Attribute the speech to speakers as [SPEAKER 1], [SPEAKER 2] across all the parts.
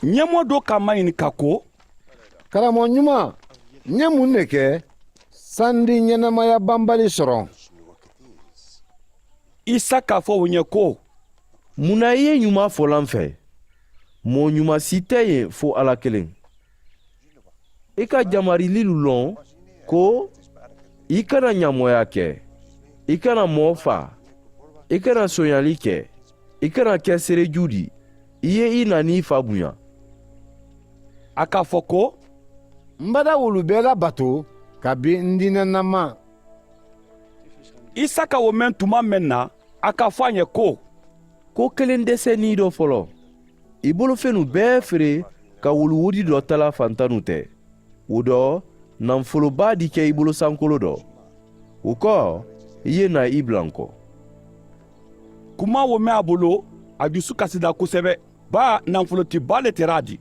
[SPEAKER 1] ɲɛmɔgɔ dɔ ka ma ɲininka ko,
[SPEAKER 2] karamɔgɔ ɲuman, n ye mun de kɛ sandi ɲɛnamaya banbali sɔrɔ?
[SPEAKER 1] Isa k'a fɔ o ɲɛ ko,
[SPEAKER 3] munna i ye ɲuman fɔlan fɛ? mɔɔ ɲuman si tɛ yen fo Ala kelen. I ka jamarililu lɔn ko i kana ɲamɔya kɛ, i kana mɔɔ fa, i kana sonyali kɛ, i kana kɛ sereju di, i ye i nani fa bonya.
[SPEAKER 1] a k'a fɔ ko,
[SPEAKER 2] n bada wolu bɛɛ labato kabi n diinɛnama.
[SPEAKER 1] Isa ka o mɛn tuma mɛn na, a k'a fɔ a ɲɛ
[SPEAKER 3] ko kelen dɛsɛ n'i dɔ fɔlɔ. I bolofɛnnu bɛɛ feere ka wuluwudi dɔ tala fantanu tɛ. O dɔ, nafoloba di kɛ i bolo sankolo dɔ. O kɔ, i ye na i bila n kɔ.
[SPEAKER 1] kuma o mɛn a bolo, a dusu kasida kosɛbɛ. Ba nafolotiba le tɛra a di.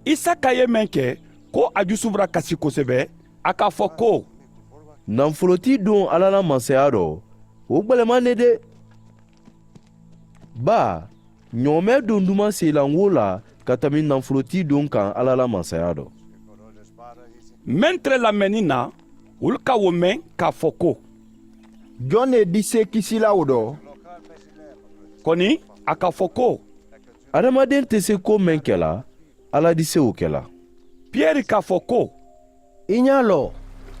[SPEAKER 1] Isa ka ye mɛn kɛ ko a dusu bɔra kasi kosɛbɛ, a k'a fɔ ko,
[SPEAKER 3] Nafoloti don Ala la masaya dɔ, o gbɛlɛman ne de. Ba, ɲɔgɔmɛ don duman selango la ka tɛmɛ nafoloti don kan Ala la masaya dɔ.
[SPEAKER 1] mɛn tɛrɛ lamɛnni na, olu ka o mɛn k'a fɔ ko,
[SPEAKER 2] jɔn de di se kisilaw dɔ?
[SPEAKER 1] kɔni a k'a fɔ ko,
[SPEAKER 3] Adamaden tɛ se ko mɛn kɛla, Ala di se o kɛla.
[SPEAKER 1] Piyɛri k'a fɔ ko,
[SPEAKER 4] I ɲa lɔ,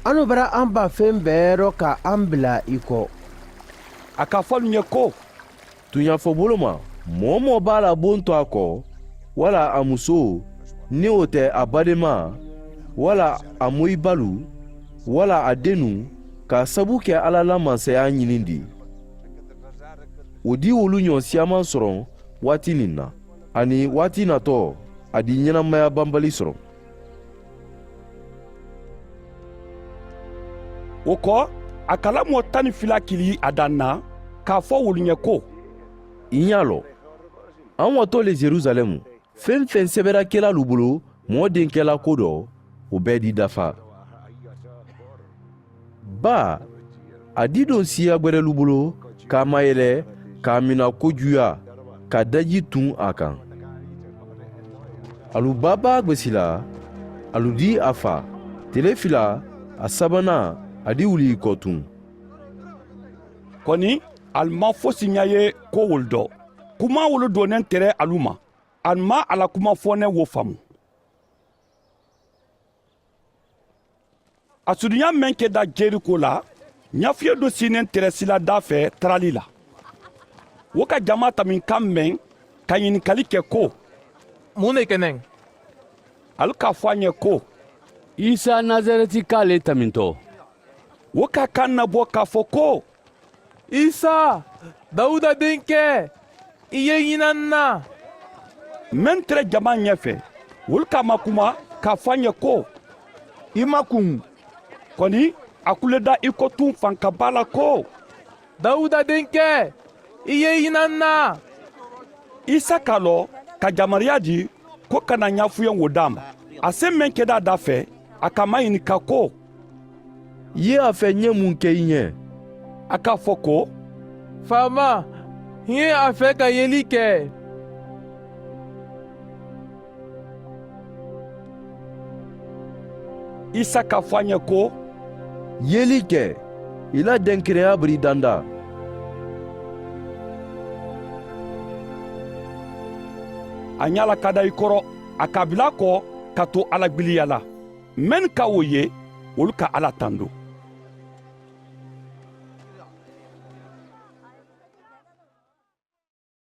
[SPEAKER 4] anu bara an ba fɛn bɛɛ rɔ ka an bila I kɔ.
[SPEAKER 1] a k'a fɔ olu ɲɛ ko,
[SPEAKER 3] Tuɲafɔ bolo ma, mɔɔ mɔɔ b'a la bon to a kɔ, wala a muso, ni o tɛ a badenma, wala a moyibalu, wala a denu, k'a sabu kɛ Ala la masaya ɲini di. O di olu ɲɔ siyaman sɔrɔ waati nin na, ani waati natɔ a di ɲɛnamaya banbali sɔrɔ.
[SPEAKER 1] o kɔ a ka lamɔgɔ 12 kili a dan na k'a fɔ wolu ɲɛ ko,
[SPEAKER 3] I ɲa lɔ, an watɔ le Jerusalɛmu, fɛn fɛn sɛbɛra kɛla lu bolo mɔɔ den kɛla ko dɔ, o bɛɛ di dafa. Ba, a di don siya gwɛrɛ lu bolo k'a mayɛlɛ k'a mina kojuya ka daji tun a kan. Alu ba b'a gwɛsila, alu di a fa, tile fila, a sabanan a di wuli i kɔ tun.
[SPEAKER 1] kɔni ali ma fosi ɲa ye ko wolu dɔ. kuma wolu donnen tɛrɛ alu ma, ali ma a la kuma fɔnɛ wo faamu. a surunya mɛn kɛ da jeriko la, ɲafiye do sinen tɛrɛ sila da fɛ tarali la. wo ka jama tamin kan mɛn ka ɲinikali kɛ ko,
[SPEAKER 5] mun de kɛnɛ?
[SPEAKER 1] ali k'a fɔ a ɲɛ ko,
[SPEAKER 6] Isa Nazareti k'ale tamintɔ.
[SPEAKER 1] wo ka kan nabɔ k'a fɔ ko,
[SPEAKER 5] Isa, Dawuda denkɛ, I ye ɲina n na.
[SPEAKER 1] mɛn tɛrɛ jama ɲɛfɛ, wolu k'a ma kuma k'a fɔ a ɲɛ ko,
[SPEAKER 2] I ma kun.
[SPEAKER 1] kɔni a kuleda i ko tun fankaba la ko,
[SPEAKER 5] Dawuda denkɛ, I ye ɲina n na.
[SPEAKER 1] Isa k'a lɔ ka jamariya di ko kana ɲafuye wo d'a ma. a se mɛn kɛda a da fɛ, a ka ma ɲininka ko,
[SPEAKER 3] I ye a fɛ ɲɛ mun kɛ I ɲɛ?
[SPEAKER 1] a k'a fɔ ko,
[SPEAKER 5] Faama, n ye a fɛ ka yeli kɛ.
[SPEAKER 1] Isa k'a fɔ a ɲɛ ko,
[SPEAKER 3] Yeli kɛ, I la dɛnkɛrɛya biri danda.
[SPEAKER 1] a ɲala ka da i kɔrɔ, a ka bila kɔ ka to Ala gwiliya la. mɛnni ka o ye, olu ka Ala tando.